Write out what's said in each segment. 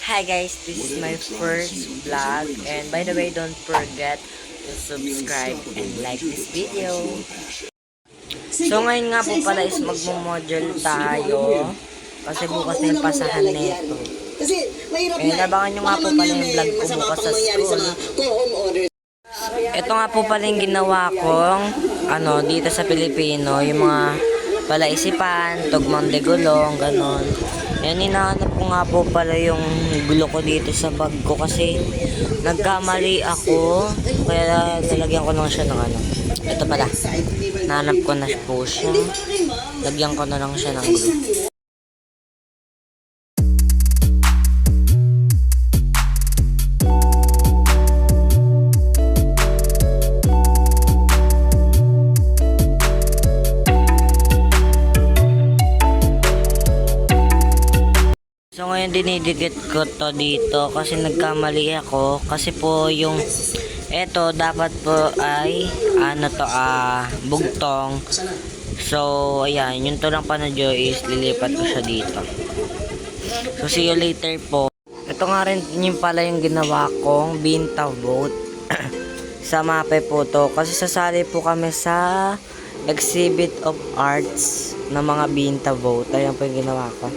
Hi guys, this is my first vlog, and by the way, don't forget to subscribe and like this video. So ngayon nga po pala is magmo-module tayo kasi bukas na yung pasahan nito. Eh nabangan nyo nga po pala yung vlog ko bukas sa school. Ito nga po pala yung ginawa kong dito sa Pilipino, yung mga palaisipan, tugmang de gulong, ganon. Yan, hinahanap ko nga po pala yung gulo ko dito sa bag ko kasi nagkamali ako. Kaya nalagyan ko lang siya ng ito pala. Nahanap ko na po siya. Lagyan ko na lang siya ng glue. So ngayon dinidikit ko to dito kasi nagkamali ako kasi po yung eto dapat po ay bugtong. So ayan, yung tulang panadyo is lilipat ko siya dito. So see you later po. Ito nga rin yung pala yung ginawa kong binta vote sa MAPE po to kasi sasali po kami sa exhibit of arts ng mga binta vote. Ayan po yung ginawa ko.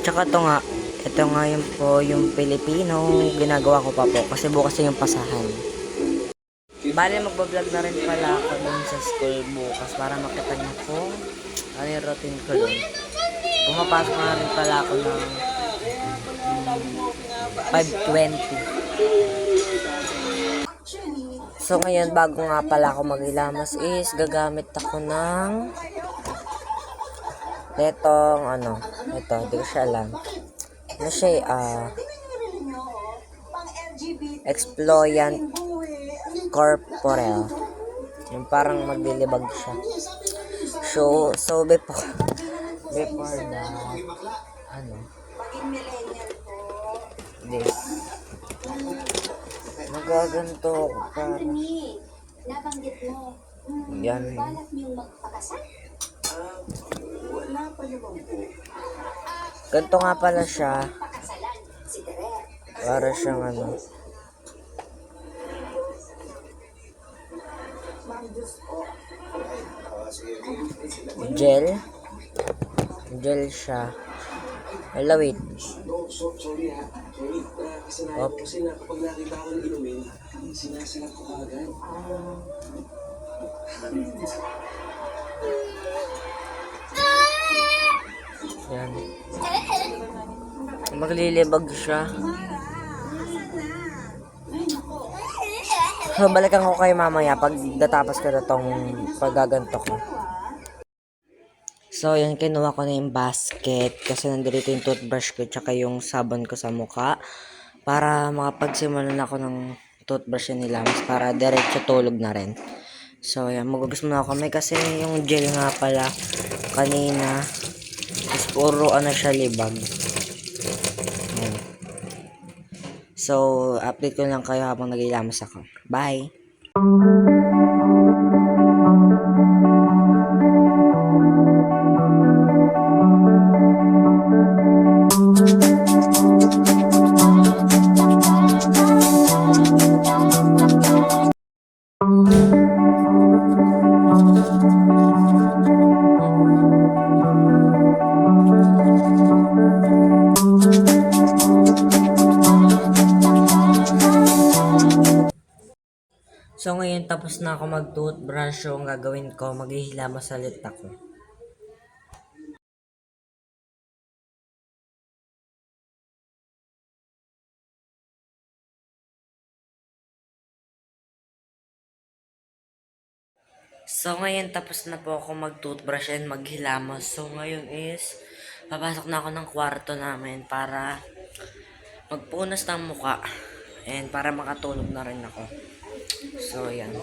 Tsaka ito nga yun po yung Pilipino, ginagawa ko pa po kasi bukas yung pasahan. Bale magbablog na rin pala ako dun sa school bukas para makita niyo po ano yung routine ko dun. Pumapasok na rin pala ako ng 5:20. So ngayon bago nga pala ako maghilamas is gagamit ako ng etong ito, hindi ko siya alam. Ano siya, Exployant Corporeal. Yung parang maglilibag siya. So before that, this. Nagaganto ako parang. Yan. Ganito nga pala siya. Para siyang gel siya. Hello, wait. Op. Yan. Maglilibag siya. So, balikan ko kayo mamaya pag natapos ko na tong paggaganto ko. So, yan, kinuha ko na yung basket kasi nandito yung toothbrush ko tsaka yung sabon ko sa mukha para makapagsimulan ako ng toothbrush nila para diretso tulog na rin. So, yan, magugas muna ako kami kasi yung gel nga pala kanina is puro siya libag. Yan. So, update ko lang kayo habang nagilamas ako. Bye! So ngayon tapos na ako mag-toothbrush, so ang gagawin ko, maghihilamas ulit ako. So ngayon tapos na po ako mag-toothbrush and maghilamos. So ngayon is papasok na ako ng kwarto namin para magpunas ng muka and para makatulog na rin ako. So yan.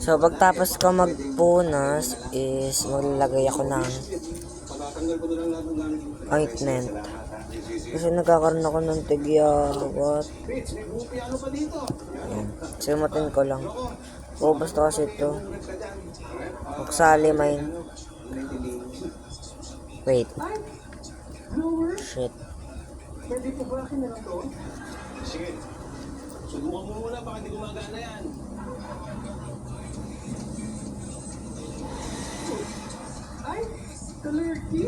So pagtapos ko magpunas is maglalagay ako ng ointment. Kasi nagkakaroon ako ng tigyawat. Yan. Simutin ko lang. Basta kasi ito. Magsali may. Wait. Shit. Pwede po ba akin na lang to? Sige. Subukan mo muna, baka di gumagana yan. Ay, kalerki.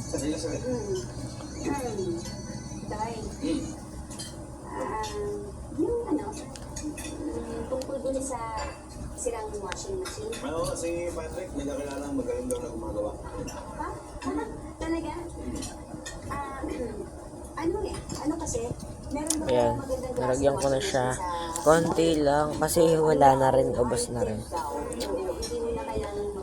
Sabi lang sabi. Tay, yung ano, tungkol dun sa sirang washing machine. Ano si Patrick, may nakilala magaling daw na gumagawa. Ha? Talaga? Ano eh? Ano kasi? Meron ba Ayan, magandang klase nalagyan ko na washing siya. machine sa... Konti lang kasi wala na rin, ubos na rin. Hindi mo na kailangan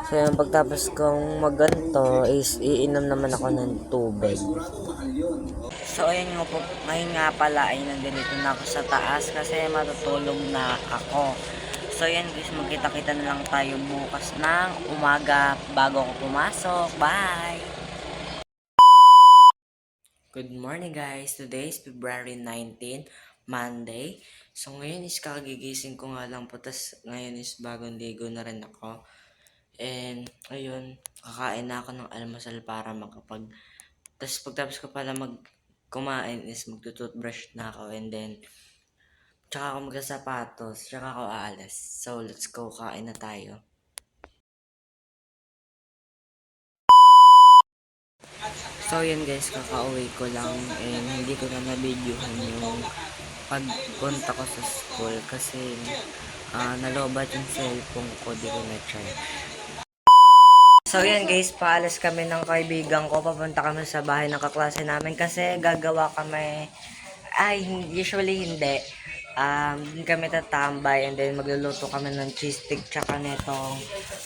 So yung pagtapos kong maganto is iinom naman ako ng tubig. Sigurado mahal yun. So ayun nga po, ngayon nga pala ay nandito na ako sa taas kasi matutulog na ako. So yan guys, magkita-kita na lang tayo bukas ng umaga bago ako pumasok. Bye! Good morning guys, today is February 19, Monday. So ngayon is kagigising ko nga lang po, tas ngayon is bagong ligo na rin ako. And ayun, kakain na ako ng almusal para makapag... Tas pagtapos ko pala kumain is magtututbrush na ako and then tsaka ako magsasapatos, tsaka ako aalis. So let's go, kain na tayo. So yun guys, kakauwi ko lang and hindi ko na na-videohan yung pagpunta ko sa school kasi nalobat yung cellphone ko, di ko na-charge. So yan guys, paalis kami ng kaibigan ko, papunta kami sa bahay ng kaklase namin kasi gagawa kami, usually hindi. Din kami tatambay and then magluluto kami ng cheese stick tsaka netong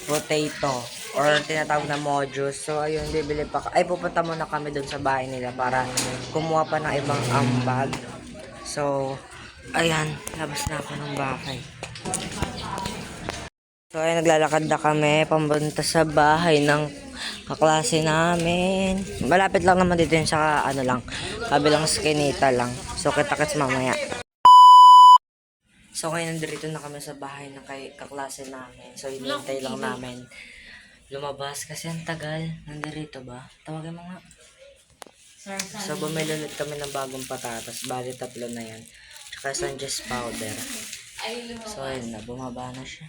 potato or tinatawag na mojos. So ayun, bibili pa, pupunta muna kami dun sa bahay nila para kumuha pa ng ibang ambag. So, ayan, labas na ako ng bahay. So ayun, naglalakad na kami pamunta sa bahay ng kaklase namin. Malapit lang naman dito yun sa kabilang skinita lang. So kita-kits mamaya. So ngayon nandito na kami sa bahay ng kaklase namin. So hinihintay lang namin lumabas kasi ang tagal. Nandito ba? Tawagin mo nga. So bumili ulit kami ng bagong patatas. Bali 3 na yan. Tsaka Sanchez powder. So ayun na, bumaba na siya.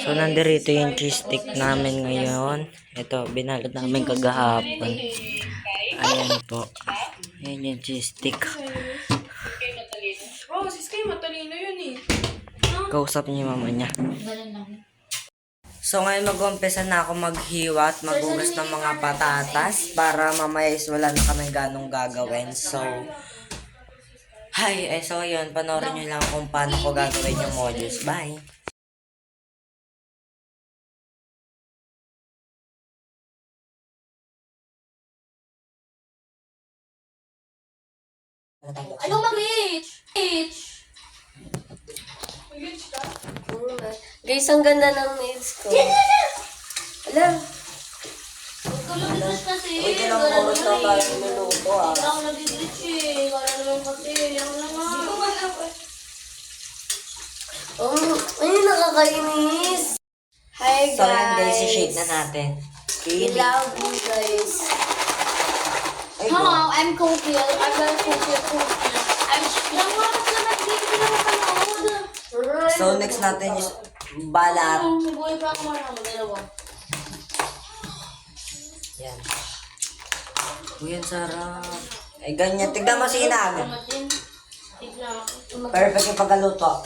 So nandito yung cheese stick namin ngayon. Ito, binalot namin kagahapon. Ayan po. Ayan yung cheese stick. Oh, sis kayo matalino yun eh. Kausap niya yung mama niya. So ngayon mag-umpisa na ako maghiwa at maghugas ng mga patatas para mamaya is wala na kami ganong gagawin. So, so yun, panoorin nyo lang kung paano ko gagawin yung modules. Bye! Anong mag-reach? Guys, ang ganda ng nails ko. Alam. Magkalabas kasi. Uy, kailangan oras na tayo niluluto ah. Hindi ako nag-reach eh. Wala naman kasi. Ako naman. Ay, nakakainis. Hi, guys. So yun guys, i-shake na natin. I love you, guys. Ay, Hello, I'm Kofi. I'm very Kofi. I'm lang mga kasalamat dito. Hindi naman panood. So next natin is balat. Buhay pa ako mga dalawa. Yan. Uy, ang sarap. Ay, ganyan. Tignan mo si Inag. Perfect yung pagkaluto.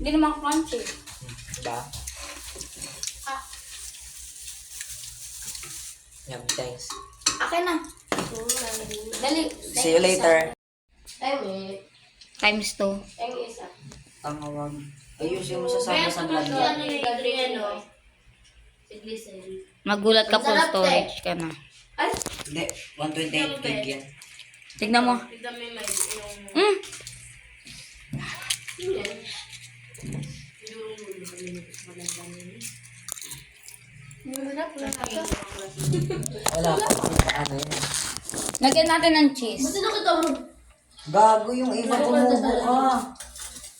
Hindi naman crunchy. Diba? Yum, thanks. Akin na. Dali. See you later. Times 2. Ang awag. Ayusin mo sasama sa vlog niya. Magulat ka full storage ka na. Hindi, 128 gig yan. Tignan mo. Wala pa. Ano yan? Lagyan natin ng cheese. Gago yung iba, tumubo ka.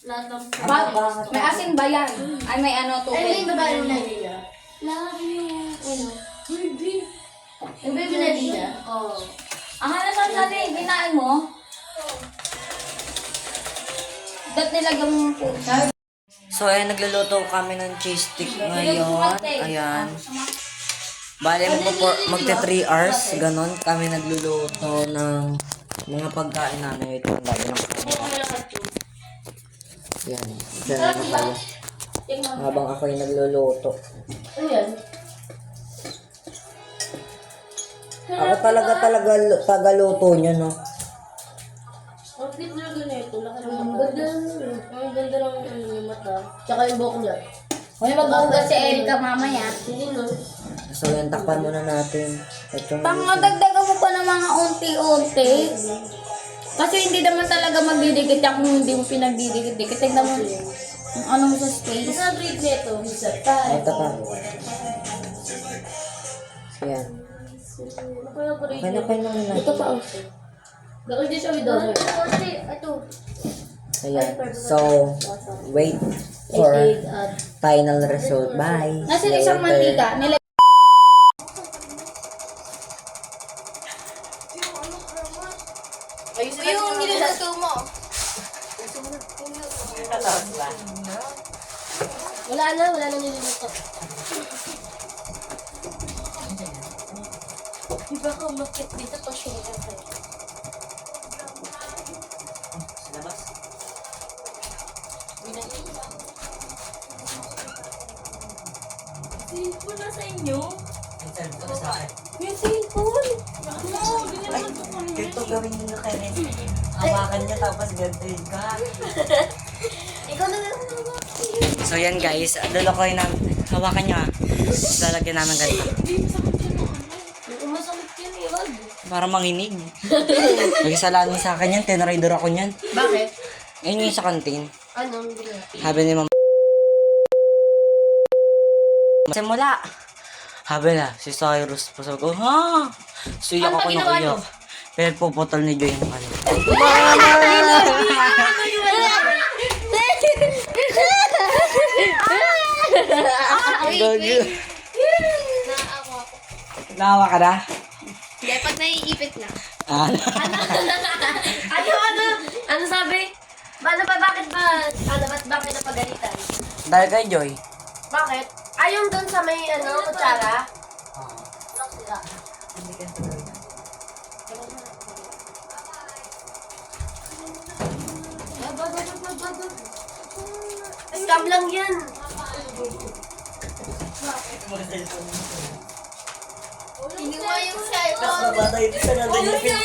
Lahat ng May asin ba yan? Ay, may ano, Ay, may tubig. babae na nila. Lahat yung, ano. Yung baby na nila. Oo. Ang halasan natin, binain mo? Ba't nilagyan mo po? So, ayan, nagluluto kami ng cheese stick ngayon. Ayan. Bale, magta 3 hours, ganon. Kami nagluluto ng mga pagkain namin. Ito, ang dami ng Ayan, dyan na kayo. Habang ako'y nagluluto. Ano yan? Ako talaga tagaluto nyo, no? Ang cute na ganito. Laki ng mata. Ang ganda ng ano, yung mata. Tsaka yung buhok niya. Huwag magbuhugas si Erika mamaya. Hindi no. So, yan, takpan muna natin. Ito, Pangadagdagan mo pa ng mga unti-unti. Kasi hindi naman talaga magdidikit yan kung hindi mo pinagdidikit-dikit. Tignan mo yung ano mo sa space. Isa breed nito. Isa. ito pa. Ayan. Okay na kayo naman na. Ito pa oh. Bakit hindi siya with dollar? Ito. Ayan. So, wait for final result. Bye. Nasa See you isang later. mantika. Yung niluluto mo. Wala na niluluto. Diba ka umakit dito pa siya Cellphone na sa inyo? Yung cellphone? Ito gawin nyo na kayo. Hawakan niya tapos gantin ka. Ikaw na lang. So yan guys, lulukoy namin. Hawakan nyo ah. Tapos lalagyan namin ganito. Masakit yun eh, wag. Para manginig. Nagkasalanan sa akin yan, tinrider ako niyan. Bakit? Ayun yung sa kantin. Anong bila? Sabi ni Mama. Simula. Sabi na, si Cyrus. Pasal ko, ha? Suyak Ano ako ba ng ginawa niyo? uyak. Pero puputol ni Joy yung ano. Gagi. Naawa ko. Nawa ka na? Hindi, pag naiipit na. Ah, Ano sabi? Bakit bakit napagalitan? dahil kay Joy. Bakit? Yung doon sa may, kutsara? Lock sila. Scam lang yan. Iniwa yung cellphone. Batay ka na ganyan.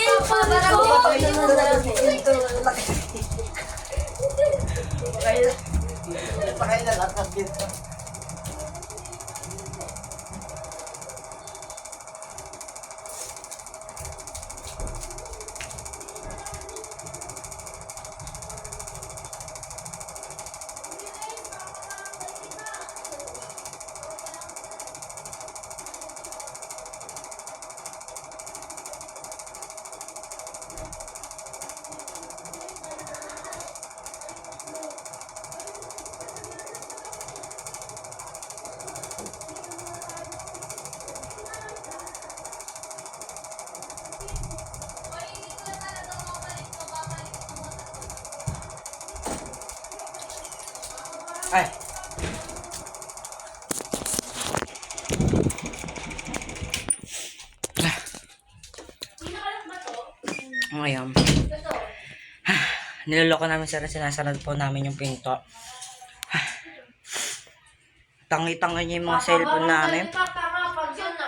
Pakay na lakas dito. Ay. Ngayon. Niloloko namin sila, sinasarad po namin yung pinto. Tangi-tangi niya yung mga cellphone namin.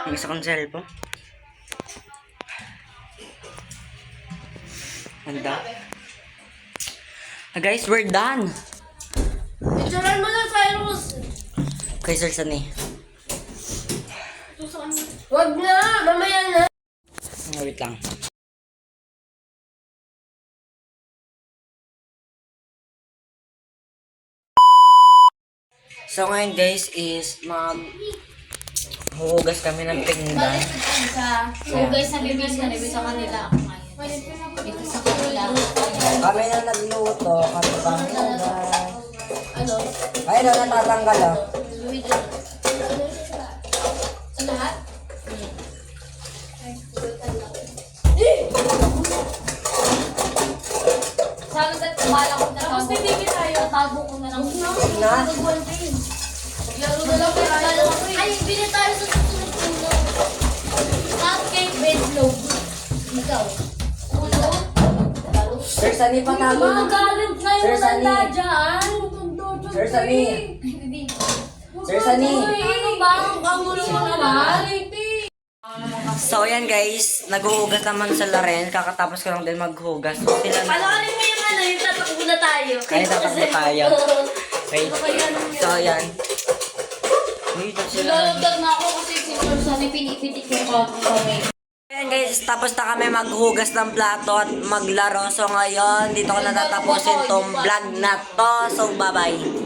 Yung isa kong cellphone. Handa. Guys, we're done. Picturean mo na, Cyrus. Kay Sir Sunny. Wag na, mamaya na. Wait lang. So ngayon guys is huhugas kami ng pinggan. So guys, nabibis sa kanila ako ngayon. Dito sa kanila. Kami na nagluto, kami pang hugas. Ano? Ay, daw natatanggal ah. Wait lang. Sa lahat? Sabi ka, bala ko na Tapos titigil tayo. Tago ko na lang. Na? Laro na lang tayo. Ay, bili tayo sa susunod puno. Cupcake bedload. Ikaw. Puno? Sir Sunny, patago na. Magalit na Sir yung Sunny. matanda dyan. Sir Sunny. Sir Sunny. Ano ba? Ang gulo mo naman. So, ayan guys. Naghuhugas naman sila rin. Kakatapos ko lang din maghugas. So, sila na. Panoorin mo yung ano, yung tatakbo na tayo. Ay, tatakbo tayo. Wait. So, ayan. Wait, sila. Lalagdag na ako kasi si Sir Sunny pinipitik yung kami. Ayan guys, tapos na kami maghugas ng plato at maglaro. So ngayon, dito ko natatapusin tong vlog na to. So bye-bye.